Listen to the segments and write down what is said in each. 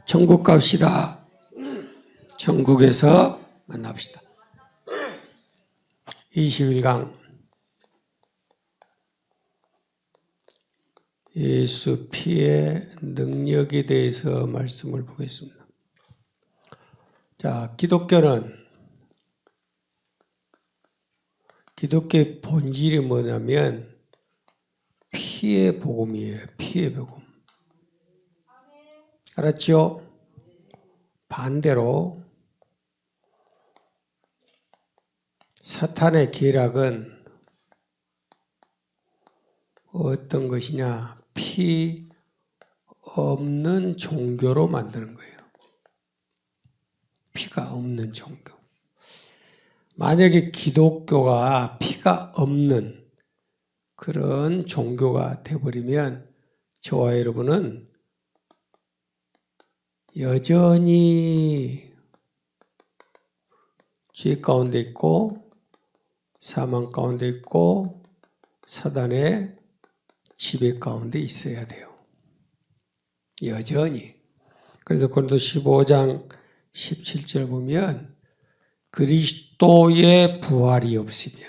천국 갑시다. 천국에서 만납시다. 21강 예수 피의 능력에 대해서 말씀을 보겠습니다. 자, 기독교의 본질이 뭐냐면 피의 복음이에요. 피의 복음. 알았죠? 반대로 사탄의 계략은 어떤 것이냐? 피 없는 종교로 만드는 거예요. 피가 없는 종교. 만약에 기독교가 피가 없는 그런 종교가 되어버리면 저와 여러분은 여전히 죄 가운데 있고 사망 가운데 있고 사단의 지배 가운데 있어야 돼요. 여전히. 그래서 고린도 15장 17절 보면 그리스도의 부활이 없으면,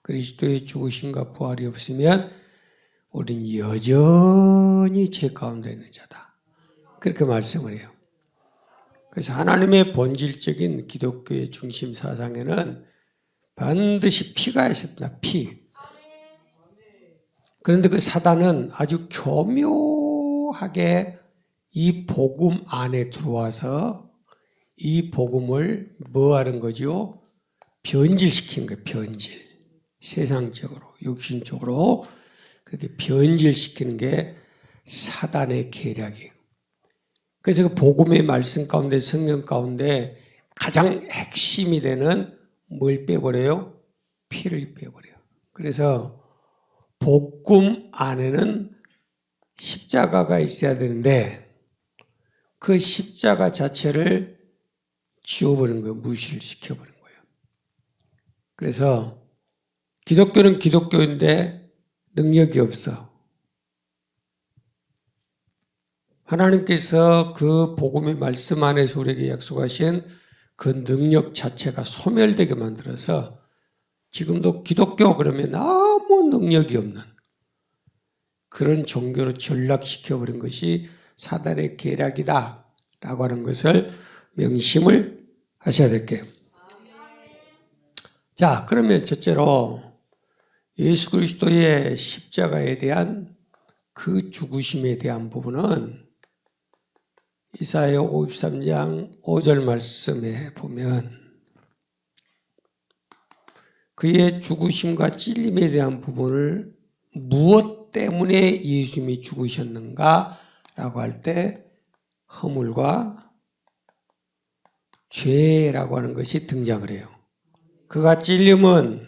그리스도의 죽으심과 부활이 없으면 우린 여전히 죄 가운데 있는 자다. 그렇게 말씀을 해요. 그래서 하나님의 본질적인 기독교의 중심 사상에는 반드시 피가 있었다. 피. 그런데 그 사단은 아주 교묘하게 이 복음 안에 들어와서 이 복음을 뭐 하는 거죠? 변질시키는 거예요. 변질. 세상적으로, 육신적으로 그렇게 변질시키는 게 사단의 계략이에요. 그래서 그 복음의 말씀 가운데, 성경 가운데 가장 핵심이 되는 뭘 빼버려요? 피를 빼버려요. 그래서 복음 안에는 십자가가 있어야 되는데 그 십자가 자체를 지워버린 거예요. 무시를 시켜버린 거예요. 그래서 기독교는 기독교인데 능력이 없어. 하나님께서 그 복음의 말씀 안에서 우리에게 약속하신 그 능력 자체가 소멸되게 만들어서 지금도 기독교 그러면 아무 능력이 없는 그런 종교로 전락시켜버린 것이 사단의 계략이다 라고 하는 것을 명심을 하셔야 될게요. 자, 그러면 첫째로 예수 그리스도의 십자가에 대한 그 죽으심에 대한 부분은 이사야 53장 5절 말씀에 보면 그의 죽으심과 찔림에 대한 부분을 무엇 때문에 예수님이 죽으셨는가 라고 할 때 허물과 죄라고 하는 것이 등장을 해요. 그가 찔림은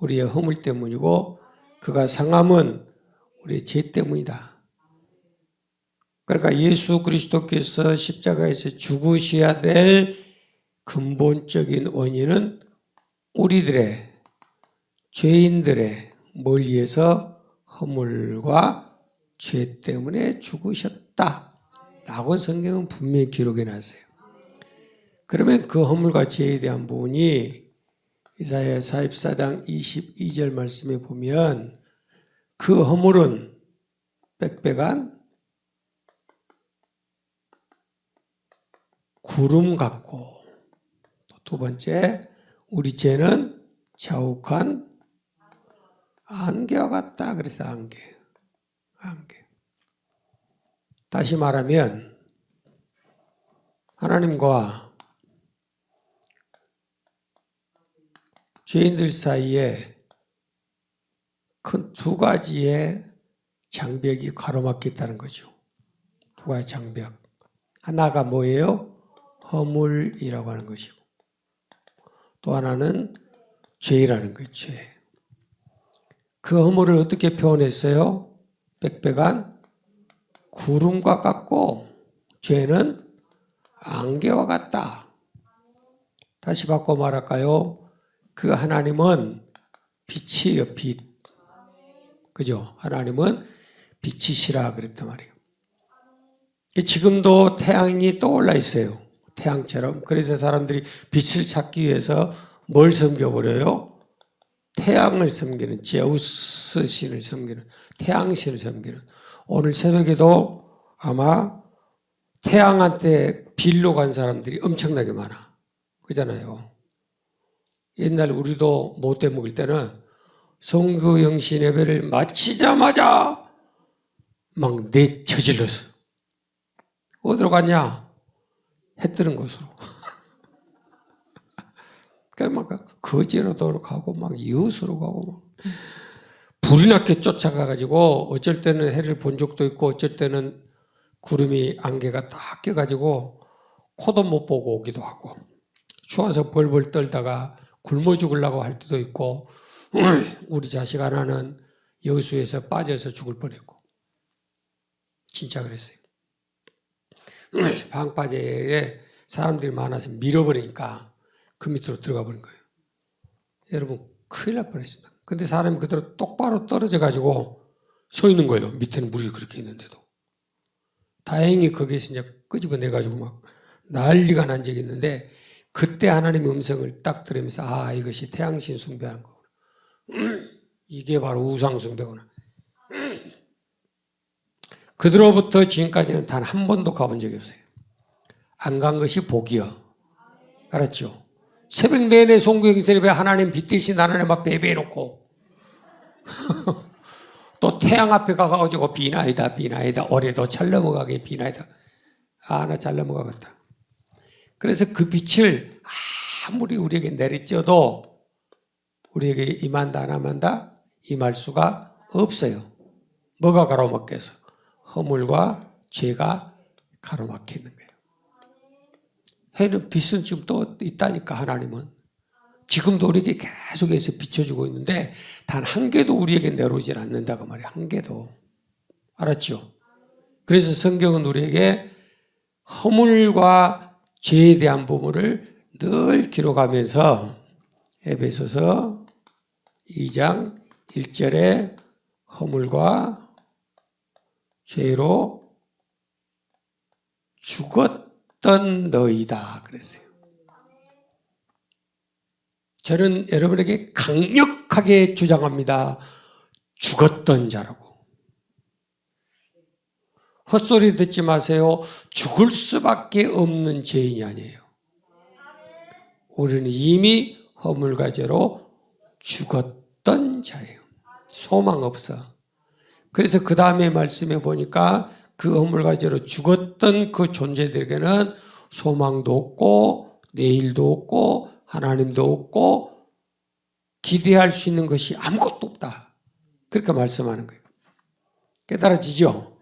우리의 허물 때문이고 그가 상함은 우리의 죄 때문이다. 그러니까 예수 그리스도께서 십자가에서 죽으셔야 될 근본적인 원인은 우리들의 죄인들의 멀리에서 허물과 죄 때문에 죽으셨다라고 성경은 분명히 기록해 놨어요. 그러면 그 허물과 죄에 대한 부분이 이사야 44장 22절 말씀에 보면 그 허물은 빽빽한 구름 같고 또 두 번째 우리 죄는 자욱한 안개와 같다. 그래서 안개. 다시 말하면 하나님과 죄인들 사이에 큰 두 가지의 장벽이 가로막혀 있다는 거죠. 두 가지 장벽. 하나가 뭐예요? 허물이라고 하는 것이고 또 하나는 죄라는 거예요. 죄. 그 허물을 어떻게 표현했어요? 빽빽한 구름과 같고 죄는 안개와 같다. 다시 바꿔 말할까요? 그 하나님은 빛이에요. 빛. 그죠? 하나님은 빛이시라 그랬단 말이에요. 지금도 태양이 떠올라 있어요. 태양처럼. 그래서 사람들이 빛을 찾기 위해서 뭘 섬겨버려요? 태양을 섬기는, 제우스 신을 섬기는, 태양신을 섬기는. 오늘 새벽에도 아마 태양한테 빌로 간 사람들이 엄청나게 많아. 그잖아요. 옛날 우리도 못돼 먹을 때는 성교 영신 예배를 마치자마자 막 저질렀어. 어디로 갔냐? 해 뜨는 곳으로. 그래서 막 거제로도 가고 막 이웃으로 가고 막 불이 나게 쫓아가가지고 어쩔 때는 해를 본 적도 있고 어쩔 때는 구름이 안개가 딱 껴가지고 코도 못 보고 오기도 하고 추워서 벌벌 떨다가 굶어 죽으려고 할 때도 있고 우리 자식 하나는 여수에서 빠져서 죽을 뻔했고 진짜 그랬어요. 방파제에 사람들이 많아서 밀어버리니까 그 밑으로 들어가 버린 거예요. 여러분 큰일 날 뻔했습니다. 근데 사람이 그대로 똑바로 떨어져 가지고 서 있는 거예요. 밑에는 물이 그렇게 있는데도. 다행히 거기에서 이제 끄집어내 가지고 막 난리가 난 적이 있는데 그때 하나님의 음성을 딱 들으면서 아 이것이 태양신 숭배하는 거구나. 이게 바로 우상 숭배구나. 그들로부터 지금까지는 단 한 번도 가본 적이 없어요. 안 간 것이 복이요. 알았죠? 새벽 내내 송구영신에 하나님 빛 대신 하나님 앞에 예배해놓고 또 태양 앞에 가가지고 비나이다 비나이다 올해도 잘 넘어가게 비나이다. 아 나 잘 넘어가겠다. 그래서 그 빛을 아무리 우리에게 내리쬐도 우리에게 임한다 안 임한다 임할 수가 없어요. 뭐가 가로막혀서? 허물과 죄가 가로막혀 있는 거예요. 해는 빛은 지금 또 있다니까 하나님은. 지금도 우리에게 계속해서 비춰주고 있는데 단 한 개도 우리에게 내려오질 않는다고 말이에요. 한 개도. 알았죠? 그래서 성경은 우리에게 허물과 죄에 대한 부분을 늘 기록하면서 에베소서 2장 1절에 허물과 죄로 죽었던 너희다 그랬어요. 저는 여러분에게 강력하게 주장합니다. 죽었던 자라고. 헛소리 듣지 마세요. 죽을 수밖에 없는 죄인이 아니에요. 우리는 이미 허물과 죄로 죽었던 자예요. 소망 없어. 그래서 그 다음에 말씀해 보니까 그 허물과 죄로 죽었던 그 존재들에게는 소망도 없고 내일도 없고 하나님도 없고 기대할 수 있는 것이 아무것도 없다. 그렇게 말씀하는 거예요. 깨달아지죠?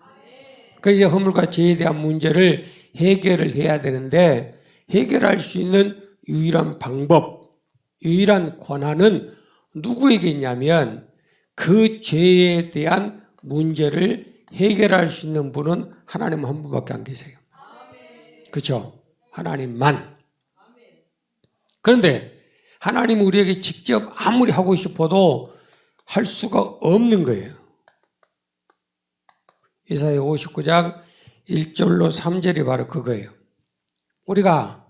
그래서 허물과 죄에 대한 문제를 해결을 해야 되는데 해결할 수 있는 유일한 방법, 유일한 권한은 누구에게 있냐면 그 죄에 대한 문제를 해결할 수 있는 분은 하나님 한 분밖에 안 계세요. 그렇죠? 하나님만. 그런데 하나님은 우리에게 직접 아무리 하고 싶어도 할 수가 없는 거예요. 이사야 59장 1절로 3절이 바로 그거예요. 우리가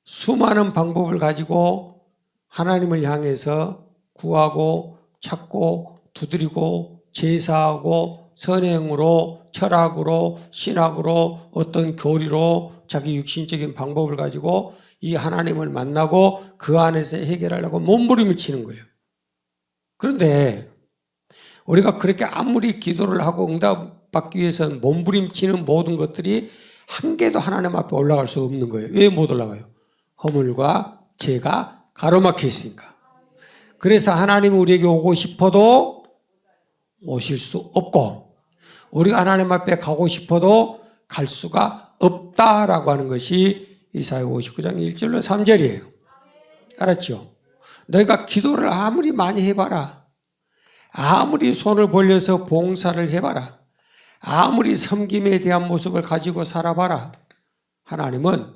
수많은 방법을 가지고 하나님을 향해서 구하고 찾고 두드리고 제사하고 선행으로 철학으로 신학으로 어떤 교리로 자기 육신적인 방법을 가지고 이 하나님을 만나고 그 안에서 해결하려고 몸부림을 치는 거예요. 그런데 우리가 그렇게 아무리 기도를 하고 응답받기 위해서는 몸부림치는 모든 것들이 한 개도 하나님 앞에 올라갈 수 없는 거예요. 왜 못 올라가요? 허물과 죄가 가로막혀 있으니까. 그래서 하나님이 우리에게 오고 싶어도 오실 수 없고 우리가 하나님 앞에 가고 싶어도 갈 수가 없다라고 하는 것이 이사야 59장 1절로 3절이에요. 알았죠? 너희가 기도를 아무리 많이 해봐라. 아무리 손을 벌려서 봉사를 해봐라. 아무리 섬김에 대한 모습을 가지고 살아봐라. 하나님은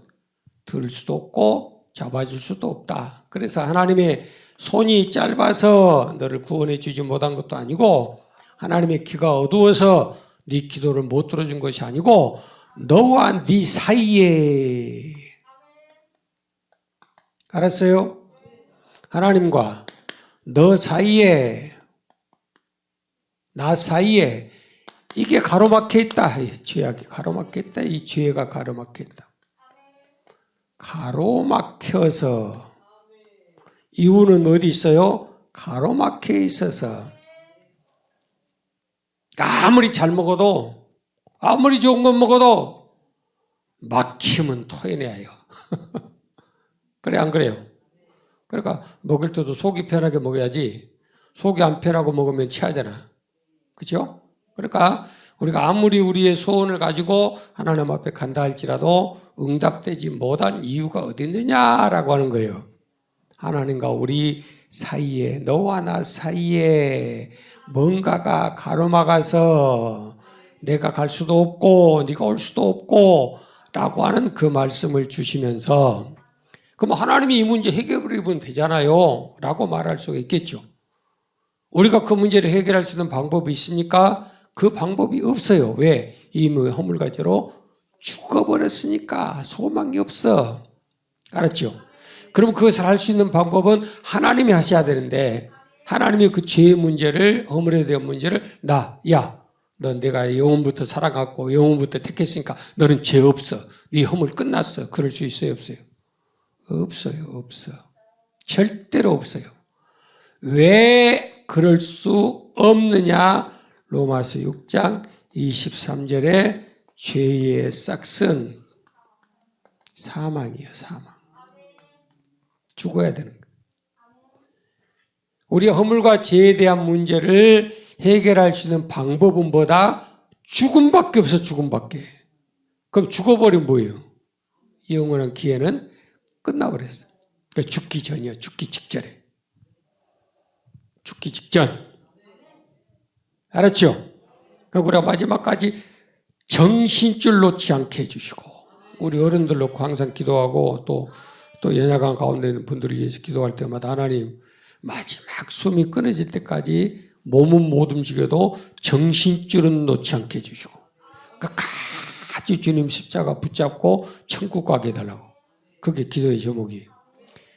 들을 수도 없고 잡아줄 수도 없다. 그래서 하나님의 손이 짧아서 너를 구원해 주지 못한 것도 아니고 하나님의 귀가 어두워서 네 기도를 못 들어준 것이 아니고 너와 네 사이에. 알았어요? 하나님과 너 사이에, 나 사이에 이게 가로막혀 있다. 이 죄악이 가로막혀 있다. 이 죄가 가로막혀 있다. 가로막혀서, 이유는 어디 있어요? 가로막혀 있어서. 아무리 잘 먹어도, 아무리 좋은 건 먹어도 막히면 토해내야 해요. 그래 안 그래요? 그러니까 먹을 때도 속이 편하게 먹어야지, 속이 안 편하고 먹으면 체하잖아. 그렇죠? 그러니까 우리가 아무리 우리의 소원을 가지고 하나님 앞에 간다 할지라도 응답되지 못한 이유가 어디 있느냐라고 하는 거예요. 하나님과 우리 사이에, 너와 나 사이에 뭔가가 가로막아서 내가 갈 수도 없고 네가 올 수도 없고 라고 하는 그 말씀을 주시면서, 그럼 하나님이 이 문제 해결해보면 되잖아요 라고 말할 수가 있겠죠. 우리가 그 문제를 해결할 수 있는 방법이 있습니까? 그 방법이 없어요. 왜? 이미 허물과 죄로 죽어버렸으니까 소망이 없어. 알았죠? 그럼 그것을 할 수 있는 방법은 하나님이 하셔야 되는데, 하나님이 그 죄의 문제를, 허물에 대한 문제를 넌 내가 영원부터 살아갔고 영원부터 택했으니까 너는 죄 없어. 네 허물 끝났어. 그럴 수 있어요? 없어요? 없어요. 없어. 절대로 없어요. 왜 그럴 수 없느냐? 로마서 6장 23절에 죄의 싹은 사망이에요. 사망. 죽어야 되는 거예요. 우리의 허물과 죄에 대한 문제를 해결할 수 있는 방법은 뭐다? 죽음밖에 없어. 죽음밖에. 그럼 죽어버리면 뭐예요? 영원한 기회는 끝나버렸어. 그러니까 죽기 전이야. 죽기 직전에. 죽기 직전. 알았죠? 그러니까 우리가 마지막까지 정신줄 놓지 않게 해주시고, 우리 어른들 놓고 항상 기도하고, 또 연약한 가운데 있는 분들을 위해서 기도할 때마다 하나님, 마지막 숨이 끊어질 때까지 몸은 못 움직여도 정신줄은 놓지 않게 해주시고, 그러니까 아주 주님 십자가 붙잡고 천국 가게 해달라고. 그게 기도의 제목이에요.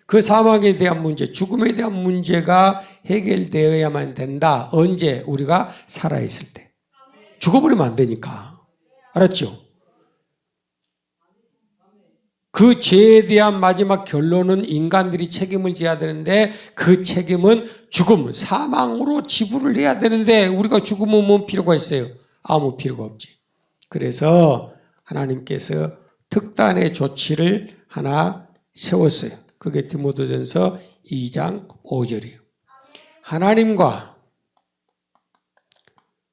그 사망에 대한 문제, 죽음에 대한 문제가 해결되어야만 된다. 언제? 우리가 살아있을 때. 죽어버리면 안 되니까. 알았죠? 그 죄에 대한 마지막 결론은 인간들이 책임을 져야 되는데, 그 책임은 죽음, 사망으로 지불을 해야 되는데, 우리가 죽으면 뭔 필요가 있어요? 아무 필요가 없지. 그래서 하나님께서 특단의 조치를 하나 세웠어요. 그게 디모데전서 2장 5절이에요. 하나님과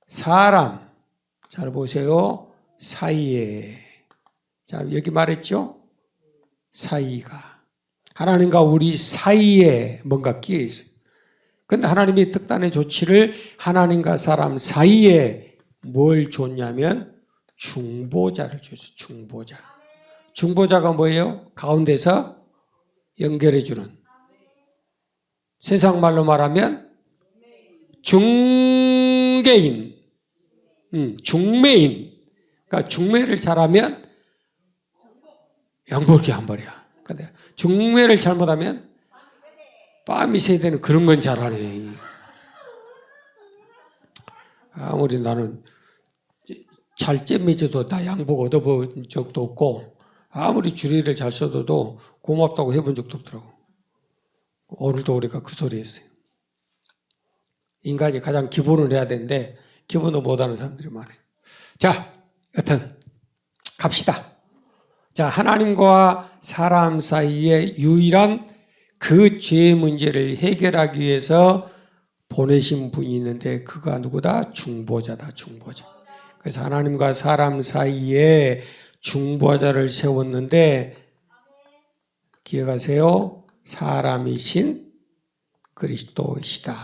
사람, 잘 보세요. 사이에. 자, 여기 말했죠? 사이가. 하나님과 우리 사이에 뭔가 끼어 있어요. 그런데 하나님이 특단의 조치를 하나님과 사람 사이에 뭘 줬냐면 중보자를 줬어요. 중보자. 중보자가 뭐예요? 가운데서 연결해주는. 세상 말로 말하면 중개인, 중매인. 그러니까 중매를 잘하면 양보기 한 벌이야. 근데 중매를 잘못하면 빰이 세대는 그런 건 잘하네. 아무리 나는 잘 잼매져도 나 양복 얻어본 적도 없고, 아무리 주리를 잘 써도 고맙다고 해본 적도 없더라고. 오늘도 우리가 그 소리 했어요. 인간이 가장 기본을 해야 되는데 기본도 못하는 사람들이 많아요. 자, 여튼 갑시다. 자, 하나님과 사람 사이의 유일한 그 죄 문제를 해결하기 위해서 보내신 분이 있는데, 그가 누구다? 중보자다. 중보자. 그래서 하나님과 사람 사이에 중보자를 세웠는데, 기억하세요. 사람이신 그리스도이시다.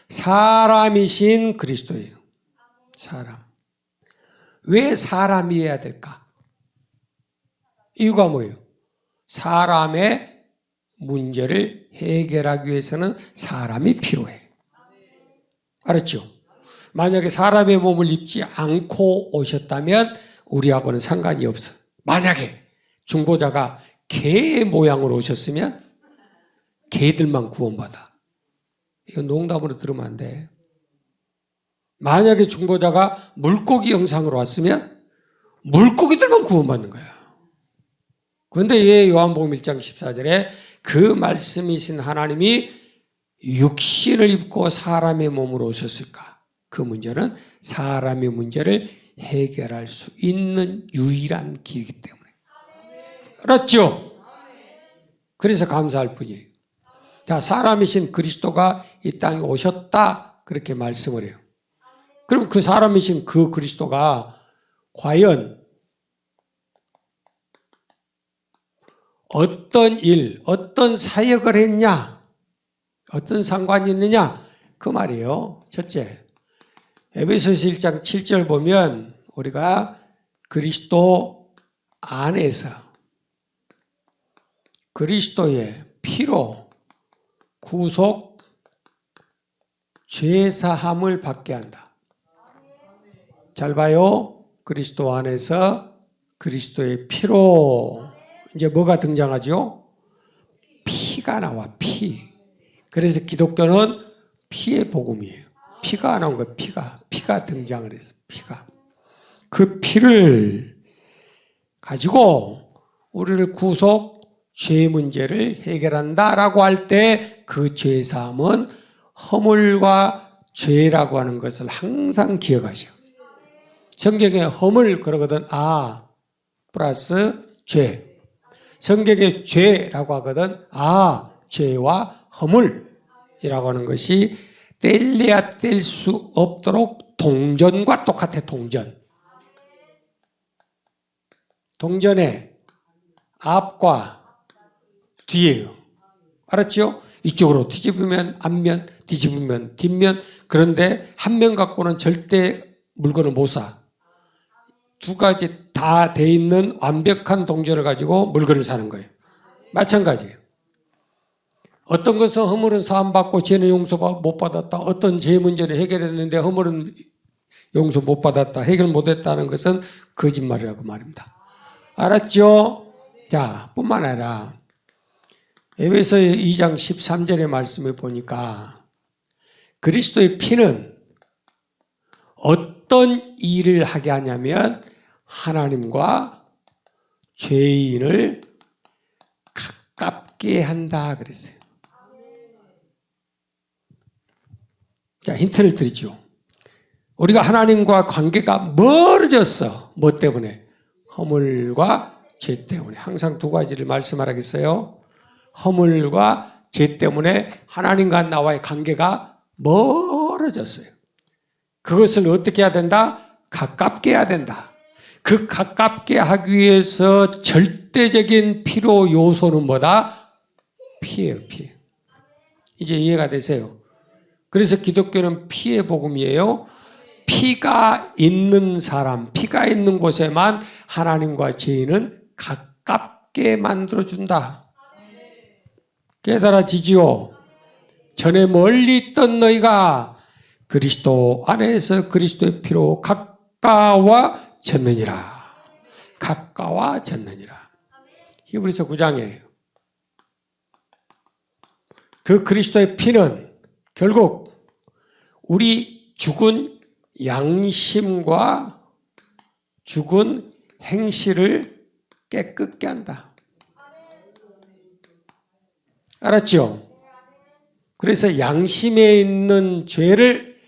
사람이신 그리스도예요. 사람. 왜 사람이어야 될까? 이유가 뭐예요? 사람의 문제를 해결하기 위해서는 사람이 필요해. 알았죠? 만약에 사람의 몸을 입지 않고 오셨다면 우리하고는 상관이 없어. 만약에 중보자가 개 모양으로 오셨으면 개들만 구원받아. 이건 농담으로 들으면 안 돼. 만약에 중보자가 물고기 형상으로 왔으면 물고기들만 구원받는 거야. 그런데 왜 요한복음 1장 14절에 그 말씀이신 하나님이 육신을 입고 사람의 몸으로 오셨을까? 그 문제는 사람의 문제를 해결할 수 있는 유일한 길이기 때문에. 알았죠? 그래서 감사할 뿐이에요. 자, 사람이신 그리스도가 이 땅에 오셨다. 그렇게 말씀을 해요. 그럼 그 사람이신 그 그리스도가 과연 어떤 일, 어떤 사역을 했냐? 어떤 상관이 있느냐? 그 말이에요. 첫째, 에베소서 1장 7절 보면 우리가 그리스도 안에서 그리스도의 피로 구속 죄사함을 받게 한다. 잘 봐요. 그리스도 안에서 그리스도의 피로 이제 뭐가 등장하죠? 피가 나와. 피. 그래서 기독교는 피의 복음이에요. 피가 나온 거예요. 피가 등장을 해서 피가. 그 피를 가지고 우리를 구속 죄 문제를 해결한다라고 할 때 그 죄사함은 허물과 죄라고 하는 것을 항상 기억하셔. 성경에 허물 그러거든. 아 플러스 죄. 성경에 죄라고 하거든. 아 죄와 허물이라고 하는 것이 뗄래야 뗄 수 없도록 동전과 똑같아. 동전의 앞과 뒤에요. 알았죠? 이쪽으로 뒤집으면 앞면, 뒤집으면 뒷면. 그런데 한 면 갖고는 절대 물건을 못 사. 두 가지 다 돼 있는 완벽한 동전을 가지고 물건을 사는 거예요. 마찬가지예요. 어떤 것은 허물은 사함받고 죄는 용서 못 받았다. 어떤 죄 문제를 해결했는데 허물은 용서 못 받았다. 해결 못했다는 것은 거짓말이라고 말입니다. 알았죠? 자, 뿐만 아니라 에베소 2장 13절의 말씀을 보니까 그리스도의 피는 어떤 일을 하게 하냐면 하나님과 죄인을 가깝게 한다 그랬어요. 자, 힌트를 드리죠. 우리가 하나님과 관계가 멀어졌어. 뭐 때문에? 허물과 죄 때문에. 항상 두 가지를 말씀하라겠어요. 허물과 죄 때문에 하나님과 나와의 관계가 멀어졌어요. 그것을 어떻게 해야 된다? 가깝게 해야 된다. 그 가깝게 하기 위해서 절대적인 필요 요소는 뭐다? 피예요, 피. 이제 이해가 되세요? 그래서 기독교는 피의 복음이에요. 피가 있는 사람, 피가 있는 곳에만 하나님과 죄인은 가깝게 만들어준다. 깨달아지지요? 전에 멀리 있던 너희가 그리스도 안에서 그리스도의 피로 가까워졌느니라. 가까워졌느니라. 히브리서 9장이에요. 그 그리스도의 피는 결국 우리 죽은 양심과 죽은 행실을 깨끗게 한다. 알았죠? 그래서 양심에 있는 죄를,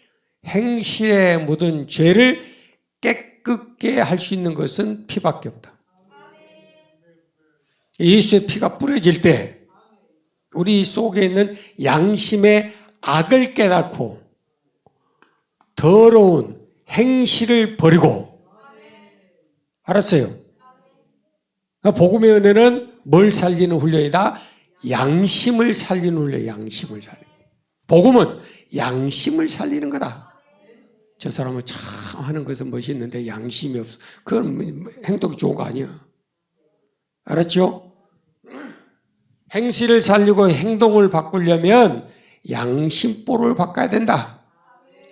행실에 묻은 죄를 깨끗게 할 수 있는 것은 피밖에 없다. 예수의 피가 뿌려질 때 우리 속에 있는 양심의 악을 깨닫고 더러운 행실을 버리고, 알았어요? 복음의 은혜는 뭘 살리는 훈련이다? 양심을 살리는 훈련, 양심을 살리는. 복음은 양심을 살리는 거다. 저 사람은 참 하는 것은 멋있는데 양심이 없어. 그건 행동이 좋은 거 아니야. 알았죠? 행실을 살리고 행동을 바꾸려면 양심보를 바꿔야 된다.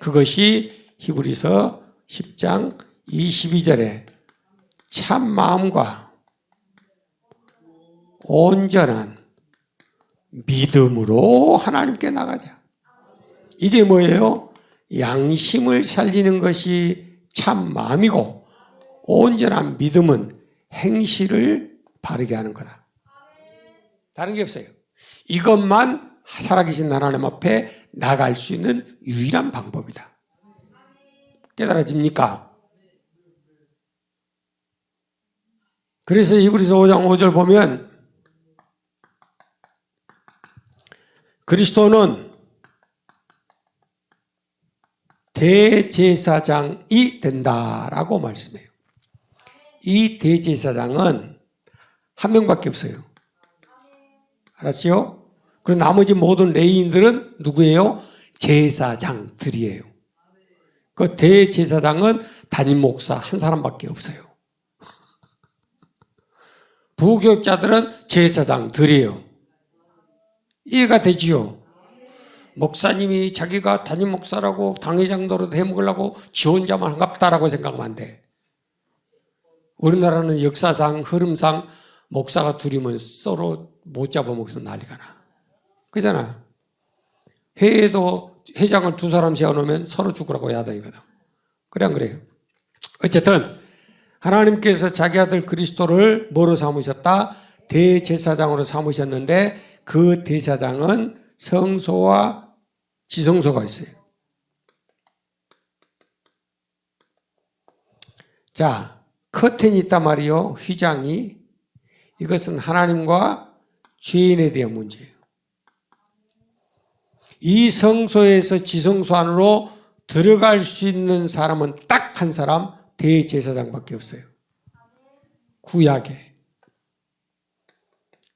그것이 히브리서 10장 22절에 참 마음과 온전한 믿음으로 하나님께 나가자. 이게 뭐예요? 양심을 살리는 것이 참 마음이고 온전한 믿음은 행실을 바르게 하는 거다. 다른 게 없어요. 이것만 살아계신 하나님 앞에 나갈 수 있는 유일한 방법이다. 깨달아집니까? 그래서 히브리서 5장 5절 보면 그리스도는 대제사장이 된다라고 말씀해요. 이 대제사장은 한 명밖에 없어요. 알았죠? 그리고 나머지 모든 레위인들은 누구예요? 제사장들이에요. 그 대제사장은 담임 목사 한 사람밖에 없어요. 부교육자들은 제사장들이에요. 이해가 되지요? 목사님이 자기가 담임 목사라고 당회장 노릇 해먹으려고 지 혼자만 한갑다라고 생각하면 안 돼. 우리나라는 역사상 흐름상 목사가 둘이면 서로 못 잡아먹어서 난리가 나. 그잖아. 회에도 회장을 두 사람 세워놓으면 서로 죽으라고 야단이거든. 그래 안 그래요? 어쨌든 하나님께서 자기 아들 그리스도를 뭐로 삼으셨다? 대제사장으로 삼으셨는데 그 대제사장은 성소와 지성소가 있어요. 자, 커튼이 있단 말이요. 휘장이. 이것은 하나님과 죄인에 대한 문제예요. 이 성소에서 지성소 안으로 들어갈 수 있는 사람은 딱 한 사람, 대제사장밖에 없어요. 구약에.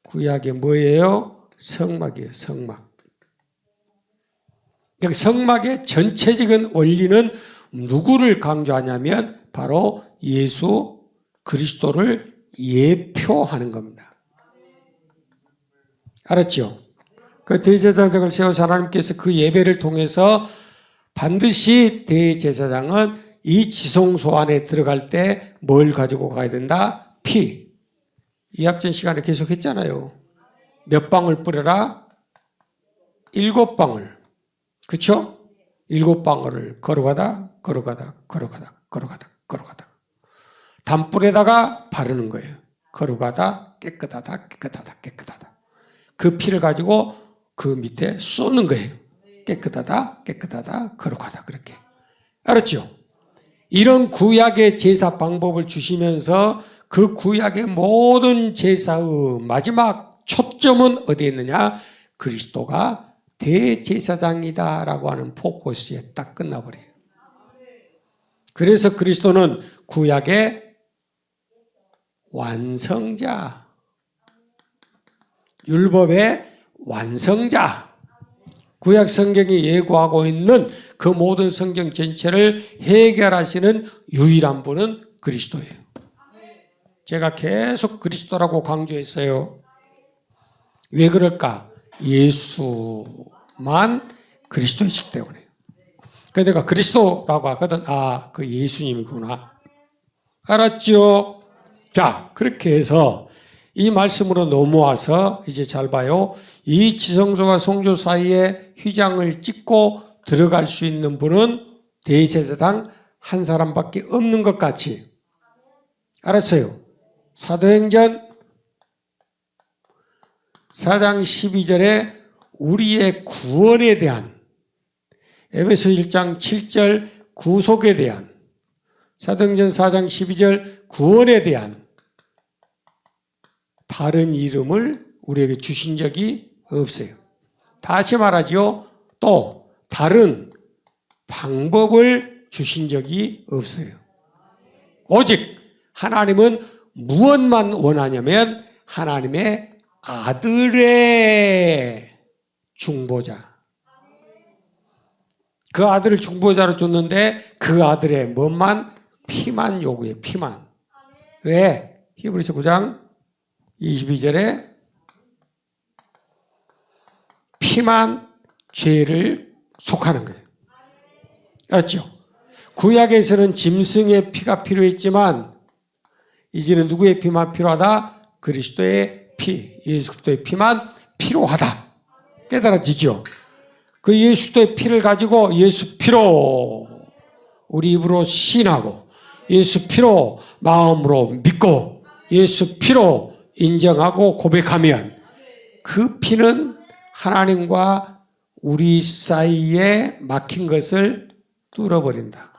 구약에 뭐예요? 성막이에요. 성막. 성막의 전체적인 원리는 누구를 강조하냐면 바로 예수 그리스도를 예표하는 겁니다. 알았죠? 그 대제사장을 세워서 하나님께서 그 예배를 통해서 반드시 대제사장은 이 지성소 안에 들어갈 때 뭘 가지고 가야 된다? 피. 이합전 시간에 계속 했잖아요. 몇 방울 뿌려라? 7방울. 그쵸? 7방울을 걸어가다. 담불에다가 바르는 거예요. 걸어가다, 깨끗하다. 그 피를 가지고 그 밑에 쏟는 거예요. 깨끗하다, 걸어가다. 그렇게. 알았죠? 이런 구약의 제사 방법을 주시면서 그 구약의 모든 제사의 마지막 초점은 어디에 있느냐? 그리스도가 대제사장이다라고 하는 포커스에 딱 끝나버려요. 그래서 그리스도는 구약의 완성자, 율법의 완성자, 구약 성경이 예고하고 있는 그 모든 성경 전체를 해결하시는 유일한 분은 그리스도예요. 제가 계속 그리스도라고 강조했어요. 왜 그럴까? 예수만 그리스도이기 때문에. 그래서 내가 그리스도라고 하거든. 아, 그 예수님이구나. 알았죠? 자, 그렇게 해서 이 말씀으로 넘어와서 이제 잘 봐요. 이 지성소와 성소 사이에 휘장을 찍고 들어갈 수 있는 분은 대제사장 한 사람밖에 없는 것 같이. 알았어요? 사도행전 4장 12절에 우리의 구원에 대한, 에베소 1장 7절 구속에 대한, 사도행전 4장 12절 구원에 대한 다른 이름을 우리에게 주신 적이 없어요. 다시 말하죠. 또 다른 방법을 주신 적이 없어요. 오직 하나님은 무엇만 원하냐면 하나님의 아들의 중보자. 그 아들을 중보자로 줬는데 그 아들의 뭐만? 피만 요구해. 피만. 왜? 히브리서 9장 22절에 피만 죄를 속하는 거예요. 알았죠? 구약에서는 짐승의 피가 필요했지만 이제는 누구의 피만 필요하다? 그리스도의 피, 예수 그리스도의 피만 필요하다. 깨달아지죠? 그 예수 그리스도의 피를 가지고 예수 피로 우리 입으로 시인하고 예수 피로 마음으로 믿고 예수 피로 인정하고 고백하면 그 피는 하나님과 우리 사이에 막힌 것을 뚫어버린다.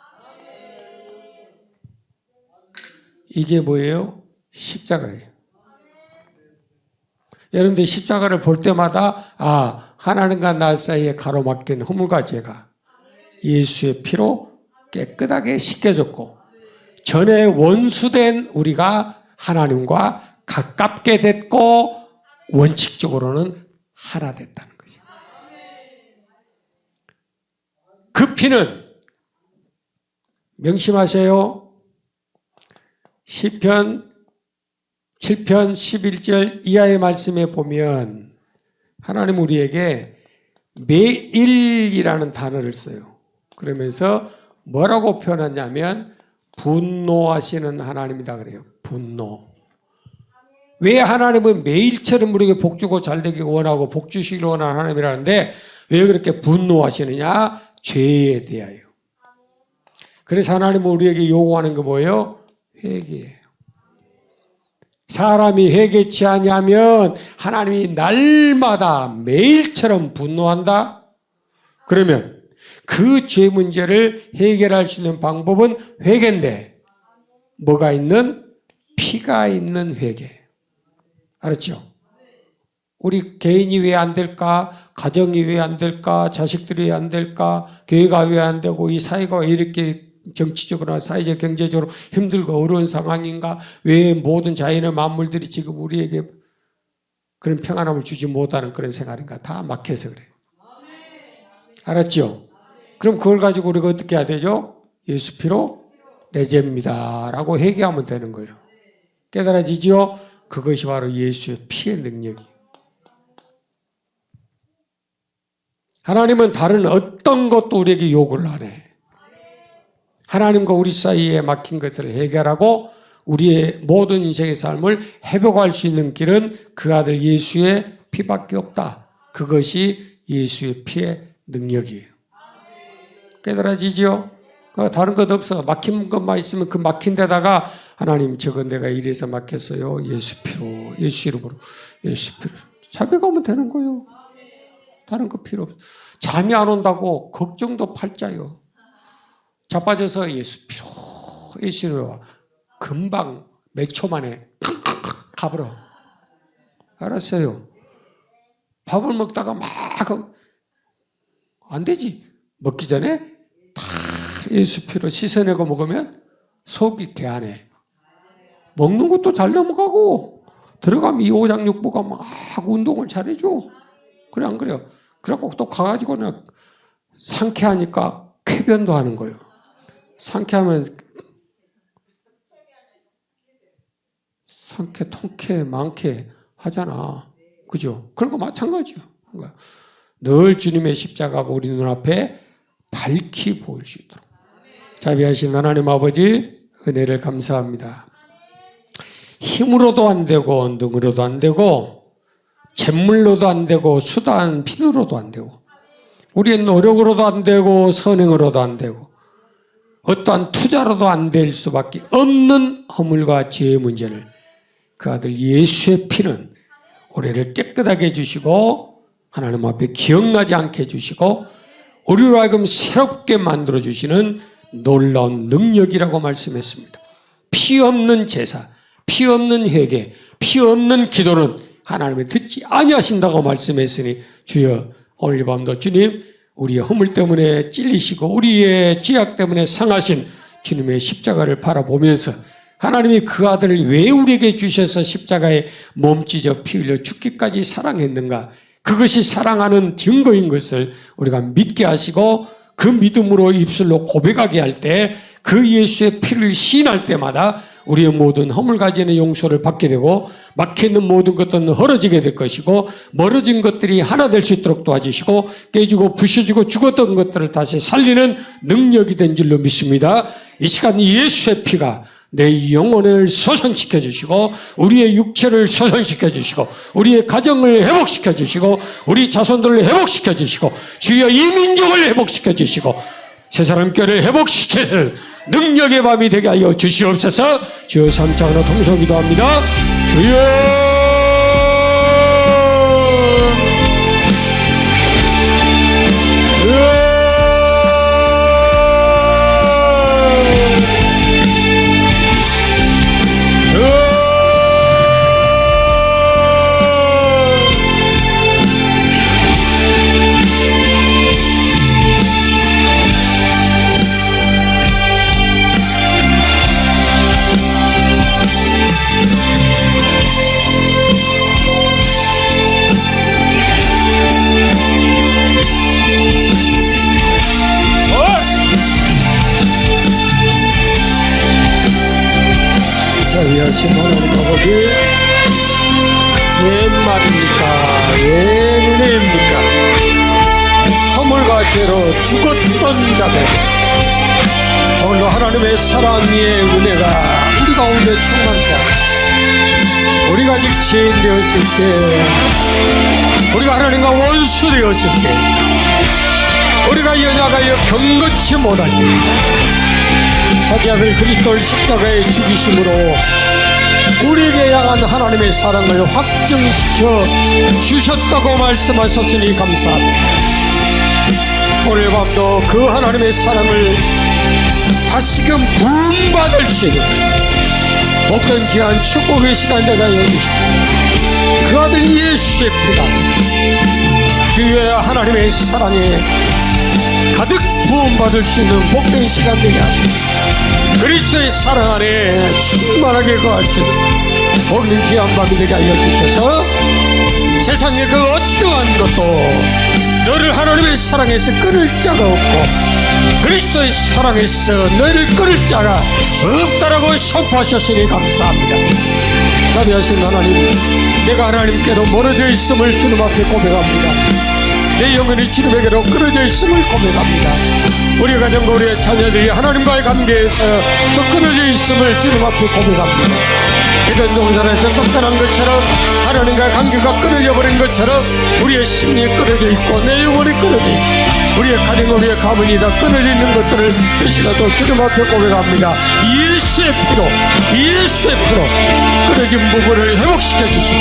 이게 뭐예요? 십자가예요. 여러분들 십자가를 볼 때마다 하나님과 나 사이에 가로막힌 허물과 죄가 예수의 피로 깨끗하게 씻겨졌고 전에 원수된 우리가 하나님과 가깝게 됐고 원칙적으로는 하나 됐다는 거죠. 그 피는 명심하세요. 시편 7편 11절 이하의 말씀에 보면 하나님 우리에게 매일이라는 단어를 써요. 그러면서 뭐라고 표현하냐면 분노하시는 하나님이다 그래요. 분노. 왜 하나님은 매일처럼 우리에게 복주고 잘되기 원하고 복주시기를 원하는 하나님이라는데 왜 그렇게 분노하시느냐? 죄에 대하여. 그래서 하나님은 우리에게 요구하는 게 뭐예요? 회개예요. 사람이 회개치 아니하면 하나님이 날마다 매일처럼 분노한다? 그러면 그 죄 문제를 해결할 수 있는 방법은 회개인데 뭐가 있는? 피가 있는 회개. 알았죠? 우리 개인이 왜 안 될까? 가정이 왜 안 될까? 자식들이 왜 안 될까? 교회가 왜 안 되고 이 사회가 왜 이렇게 정치적으로나 사회적 경제적으로 힘들고 어려운 상황인가? 왜 모든 자연의 만물들이 지금 우리에게 그런 평안함을 주지 못하는 그런 생활인가? 다 막혀서 그래요. 알았죠? 그럼 그걸 가지고 우리가 어떻게 해야 되죠? 예수 피로 내 죄입니다 라고 회개하면 되는 거예요. 깨달아지죠? 그것이 바로 예수의 피의 능력이에요. 하나님은 다른 어떤 것도 우리에게 요구를 안 해. 하나님과 우리 사이에 막힌 것을 해결하고 우리의 모든 인생의 삶을 회복할 수 있는 길은 그 아들 예수의 피밖에 없다. 그것이 예수의 피의 능력이에요. 깨달아지죠? 다른 것 없어. 막힌 것만 있으면 그 막힌 데다가 하나님 저건 내가 이래서 막혔어요. 예수 피로, 예수 이름으로, 예수 피로. 자백하면 되는 거예요. 다른 거 필요 없어. 잠이 안 온다고 걱정도 팔자요. 자빠져서 예수 피로, 예수 이름으로 금방 몇 초 만에 가버려. 알았어요. 밥을 먹다가 막 안 되지. 먹기 전에 다 예수 피로 씻어내고 먹으면 속이 개안해. 먹는 것도 잘 넘어가고 들어가면 이 오장육부가 막 운동을 잘해줘. 그래 안 그래요? 그래갖고 또 가가지고 그냥 상쾌하니까 쾌변도 하는 거예요. 상쾌하면 상쾌, 통쾌, 많게 하잖아. 그죠? 그런 거 마찬가지요. 그러니까 늘 주님의 십자가가 우리 눈앞에 밝히 보일 수 있도록. 자비하신 하나님 아버지 은혜를 감사합니다. 힘으로도 안 되고 능으로도 안 되고 재물로도 안 되고 수단 핀으로도 안 되고 우리의 노력으로도 안 되고 선행으로도 안 되고 어떠한 투자로도 안 될 수밖에 없는 허물과 죄의 문제를 그 아들 예수의 피는 우리를 깨끗하게 해주시고 하나님 앞에 기억나지 않게 해주시고 우리로 하여금 새롭게 만들어주시는 놀라운 능력이라고 말씀했습니다. 피 없는 제사, 피 없는 회개, 피 없는 기도는 하나님이 듣지 아니하신다고 말씀했으니 주여 오늘 밤도 주님 우리의 허물 때문에 찔리시고 우리의 죄악 때문에 상하신 주님의 십자가를 바라보면서 하나님이 그 아들을 왜 우리에게 주셔서 십자가에 몸찢어 피 흘려 죽기까지 사랑했는가? 그것이 사랑하는 증거인 것을 우리가 믿게 하시고 그 믿음으로 입술로 고백하게 할 때 그 예수의 피를 시인할 때마다 우리의 모든 허물가지의 용서를 받게 되고 막혀있는 모든 것들은 헐어지게 될 것이고 멀어진 것들이 하나 될 수 있도록 도와주시고 깨지고 부셔지고 죽었던 것들을 다시 살리는 능력이 된 줄로 믿습니다. 이 시간 예수의 피가 내 영혼을 소생시켜 주시고 우리의 육체를 소생시켜 주시고 우리의 가정을 회복시켜 주시고 우리 자손들을 회복시켜 주시고 주여 이 민족을 회복시켜 주시고 세 사람 뼈를 회복시킬 능력의 밤이 되게 하여 주시옵소서. 주여 삼창으로 통성 기도합니다. 주여 자비하신 하나님 아버지, 웬 말입니까? 웬 은혜입니까? 허물과 죄로 죽었던 자들, 오늘도 하나님의 사랑의 은혜가 우리 가운데 충만케 하시고 우리가 아직 죄인 되었을 때, 우리가 하나님과 원수 되었을 때, 우리가 연약하여 경건치 못할 때 자기 아들 그리스도를 십자가에 죽이심으로 우리에게 향한 하나님의 사랑을 확증시켜 주셨다고 말씀하셨으니 감사합니다. 오늘 밤도 그 하나님의 사랑을 다시금 부음받을 수 있는 복된 귀한 축복의 시간 되게 하여 주시고 그 아들 예수의 피가 주의 하나님의 사랑에 가득 부음받을 수 있는 복된 시간 되게 하시고 그리스도의 사랑 안에 충만하게 거할 수 있는 복된 귀한 밤이 되게 하여 주셔서 세상의 그 어떠한 것도 너를 하나님의 사랑에서 끊을 자가 없고 그리스도의 사랑에서 너를 끊을 자가 없다라고 선포하셨으니 감사합니다. 자비하신 하나님, 내가 하나님께로 멀어져 있음을 주님 앞에 고백합니다. 내 영혼이 주님에게로 끊어져 있음을 고백합니다. 우리 가정과 우리의 자녀들이 하나님과의 관계에서 또 끊어져 있음을 주님 앞에 고백합니다. 이런 동산에서 쫓겨난 것처럼 하나님과의 관계가 끊어져 버린 것처럼 우리의 심리에 끊어져 있고 내 영혼이 끊어져 있고 우리의 가정, 우리의 가문이 다 끊어져 있는 것들을 이 시간도 주님 앞에 고백합니다. 예수의 피로 끊어진 부분을 회복시켜 주시고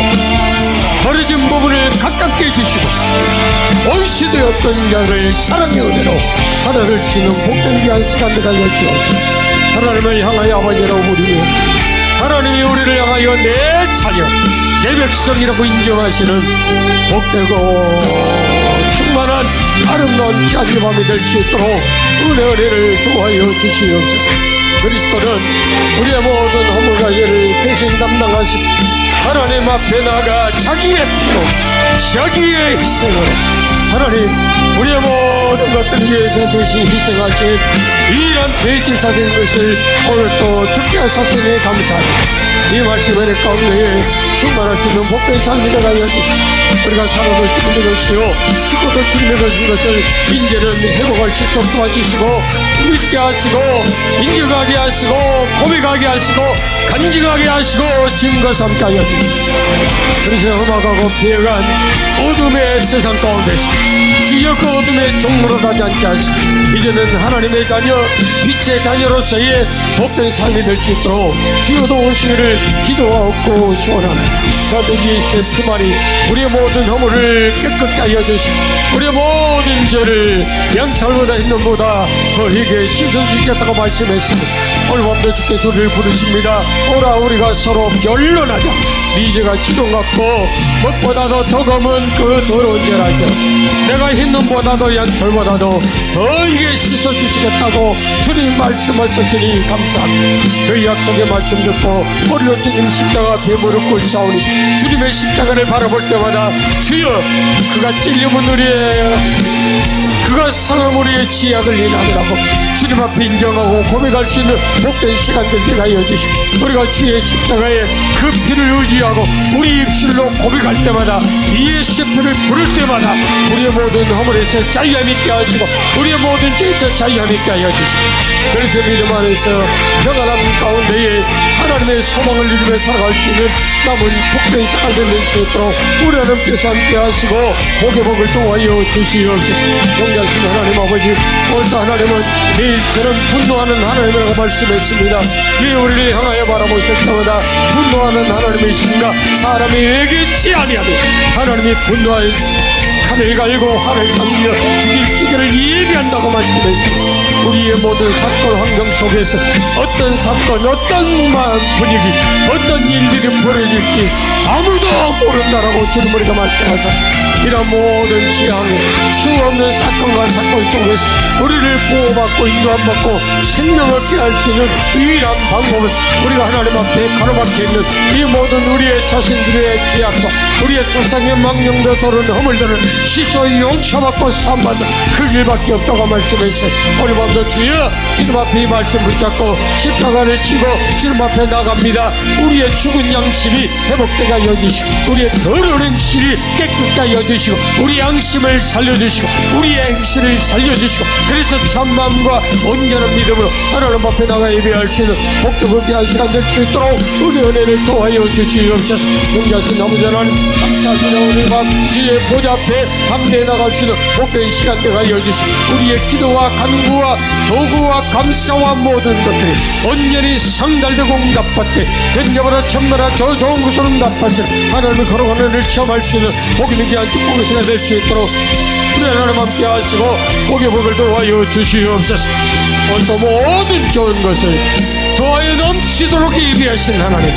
버려진 부분을 가깝게 해주시고 온수되었던 자를 사랑의 은혜로 하나를 쉬는 복된 귀한 시간들 알려주옵소서. 하나님을 향하여 아버지라고 부르며 하나님이 우리를 향하여 내 자녀 내 백성이라고 인정하시는 복되고 충만한 아름다운 귀한 밤이 될 수 있도록 은혜를 도와여 주시옵소서. 그리스도는 우리의 모든 허물과 죄를 대신 담당하시고 하나님 앞에 나가 자기의 피로 자기의 희생으로 하나님 우리의 모든 것들을 위해서 대신 희생하신 유일한 대제사 된 것을 오늘 또 듣게 하셨으니 감사합니다. 이 말씀 은혜 가운데 충만할 수 있는 복된 삶이 되게 주시고 우리가 살아볼 주님의 것이요 죽고도 주님의 것인 것을 인제는 회복할 수 있도록 도와주시고 믿게 하시고 인정하게 하시고 고백하게 하시고 간직하게 하시고 증거 삼게 하여 주시고 그래서 험악하고 비어간 어둠의 세상 가운데서 주여 그 어둠의 종로로 가지 않게 하시고 이제는 하나님의 자녀 빛의 자녀로서의 복된 삶이 될 수 있도록 주여 도우시기를 기도하고 소원합니다. 그런데 예수의 피만이 우리의 모든 허물을 깨끗게 하여 주시고 우리의 모든 죄를 양털보다 흰눈보다 더하게 씻어주시겠다고 말씀했습니다. 오늘 밤도 주께서 우리를 부르십니다. 오라 우리가 서로 변론하자. 네 죄가 지동 같고 먹보다도 더 검은 그 더러운 죄라죠. 내가 흰눈보다도 양털보다도 더하게 씻어주시겠다고 주님 말씀하셨으니 감사합니다. 그 약속의 말씀 듣고 우리로 주님 십자가 앞에 무릎 꿇사오니 주님의 십자가를 바라볼 때마다 주여 그가 찔림은 우리의 그가 상함 우리의 지약을 인하느라고 주님 앞에 인정하고 고백할 수 있는 복된 시간들 되게 하여 주시고, 우리가 주의 십자가에 그 피를 의지하고 우리 입술로 고백할 때마다, 이 예수의 피를 부를 때마다 우리의 모든 허물에서 자유함 있게 하시고 우리의 모든 죄에서 자유함 있게 하여 주시고, 그래서 믿음 안에서 평안함 가운데에 하나님의 소망을 이루며 살아갈 수 있는 남은 복된 시간들 낼 수 있도록 우리 하나님께서 함께 하시고 복의 복을 도와여 주시옵소서. 용자신 하나님 아버지, 오늘도 하나님은 매일처럼 분노하는 하나님이라고 말씀했습니다. 왜 우리를 향하여 바라보실 때마다 분노하는 하나님이신가? 사람이 왜겠지 아니하며 하나님이 분노하여 칼을 갈고 화를 당겨 죽일 기계를 예비한다고 말씀했습니다. 우리의 모든 사건 환경 속에서 어떤 사건, 어떤 분위기, 어떤 일들이 벌어질지 아무도 모른다라고 주님 우리가 말씀하사, 이런 모든 지향 수없는 사건과 사건 속에서 우리를 보호받고 인도함받고 생명 얻게 할 수 있는 유일한 방법은 우리가 하나님 앞에 가로막혀 있는 이 모든 우리의 자신들의 죄악과 우리의 조상의 망령되어 도는 허물들을 시소히 용서받고 사함받는 그 길밖에 없다고 말씀했어요. 오늘 밤도 주여 주님 앞에 이 말씀 붙잡고 십자가를 치고 주님 앞에 나갑니다. 우리의 죽은 양심이 회복되게 하여 주시고 우리의 더러운 실이 깨끗하게 하여 주시고 우리 양심을 살려주시고 우리의 행실을 살려주시고, 그래서 참마음과 온전한 믿음으로 하나님 앞에 나가 예배할 수 있는 복되고 귀한 시간 될 수 있도록 우리 은혜를 도와여 주시옵소서. 용자신 아버지 하나님 감사합니다. 오늘 밤 주의 보좌 앞에 함께 나갈 수 있는 복된 시간 되게 하여 주시고 우리의 기도와 간구와 도구와 감사와 모든 것들이 온전히 상달되고 응답받되 견뎌보라 천마라 저 좋은 것으로 응답받으시는 하나님의 거룩한 은혜를 체험할 수 있는 복이 귀한 축복의 시간 될 수 있도록 우리 하나님 함께 하시고 복의 복을 도와여 주시옵소서. 오늘도 모든 좋은 것을 더하여 넘치도록 예비하신 하나님,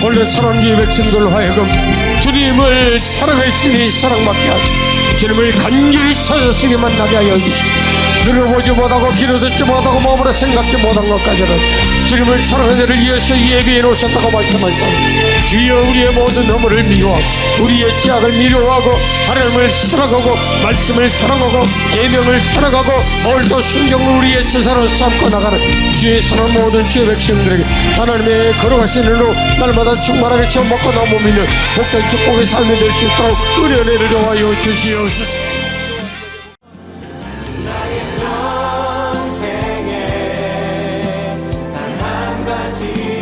오늘 사랑주의 백성들로 하여금 주님을 사랑했으니 사랑받게 하시고 주님을 간절히 찾았으니 만나게 하여 주시고, 눈을 보지 못하고 귀를 듣지 못하고 마음으로 생각지 못한 것까지는 주님을 사랑하는 데를 이어서 예비해 놓으셨다고 말씀하셨습니다. 주여 우리의 모든 허물을 미워하고 우리의 죄악을 미워하고 하나님을 사랑하고 말씀을 사랑하고 계명을 사랑하고 오늘도 순종을 우리의 제사로 삼고 나가는 주의 선한 모든 주의 백성들에게 하나님의 거룩하신 은혜로 날마다 충만하게 처음 먹고 나무 믿는 복된 축복의 삶이 될 수 있도록 은혜를 도와여 주시옵소서. 평생에 단 한 가지